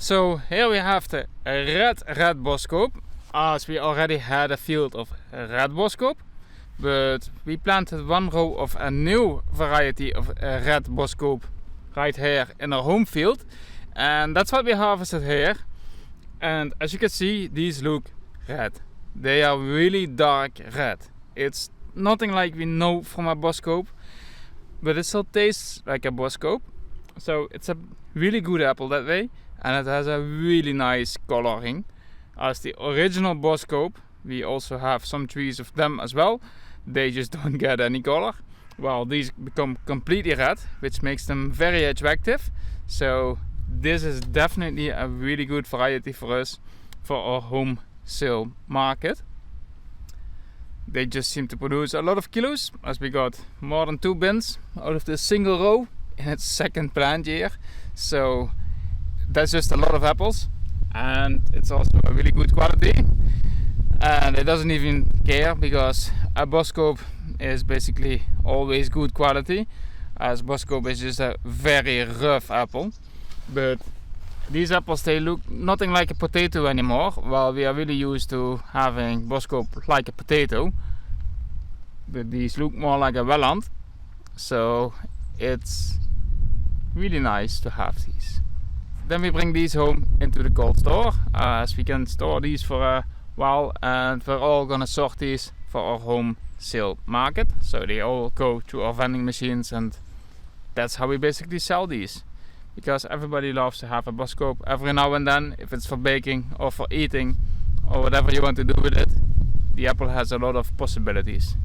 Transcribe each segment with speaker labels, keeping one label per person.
Speaker 1: So here we have the Red Boskoop, as we already had a field of Red Boskoop, but we planted one row of a new variety of Red Boskoop right here in our home field, and that's what we harvested here. And as you can see, these look red. They are really dark red. It's nothing like we know from a Boskoop, but it still tastes like a Boskoop. So it's a really good apple that way, and it has a really nice coloring. As the original Boskoop, we also have some trees of them as well. They just don't get any color. Well, these become completely red, which makes them very attractive. So this is definitely a really good variety for us for our home sale market. They just seem to produce a lot of kilos, as we got more than 2 bins out of this single row in its second plant year. So that's just a lot of apples, and it's also a really good quality. And it doesn't even care, because a Boskoop is basically always good quality, as Boskoop is just a very rough apple. But these apples, they look nothing like a potato anymore, while we are really used to having Boskoop like a potato. But these look more like a Welland, so it's really nice to have these. Then we bring these home into the cold store, as we can store these for a while, and we're all gonna sort these for our home sale market. So they all go to our vending machines, and that's how we basically sell these. Because everybody loves to have a Boskoop every now and then, if it's for baking or for eating or whatever you want to do with it. The apple has a lot of possibilities.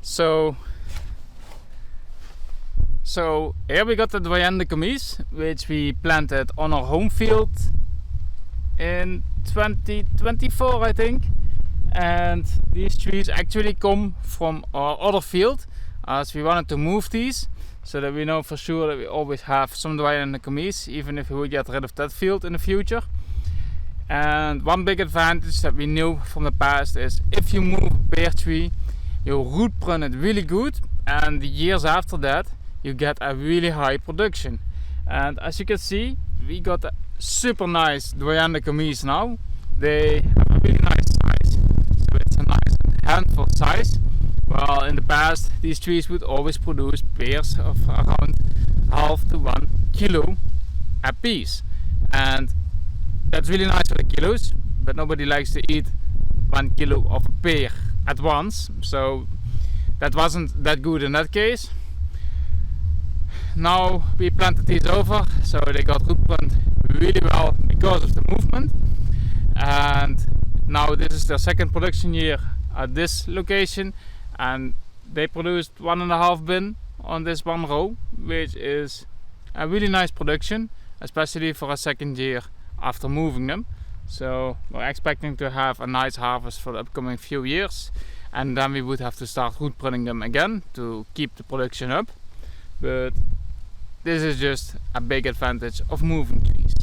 Speaker 1: So here we got the Doyenne Du Comice, which we planted on our home field in 2024, I think. And these trees actually come from our other field, as we wanted to move these so that we know for sure that we always have some Doyenne Du Comice, even if we would get rid of that field in the future. And one big advantage that we knew from the past is if you move a pear tree, you root prune it really good, and the years after that you get a really high production. And as you can see, we got a super nice Doyenne Du Comice now. They have a really nice size, so it's a nice handful size. Well, in the past these trees would always produce pears of around half to 1 kilo a piece, and that's really nice for the kilos, but nobody likes to eat 1 kilo of a pear at once, so that wasn't that good in that case. Now we planted these over, so they got root pruned really well because of the movement. And now this is their second production year at this location, and they produced 1.5 bin on this one row, which is a really nice production, especially for a second year after moving them. So we're expecting to have a nice harvest for the upcoming few years, and then we would have to start root pruning them again to keep the production up. But this is just a big advantage of moving trees.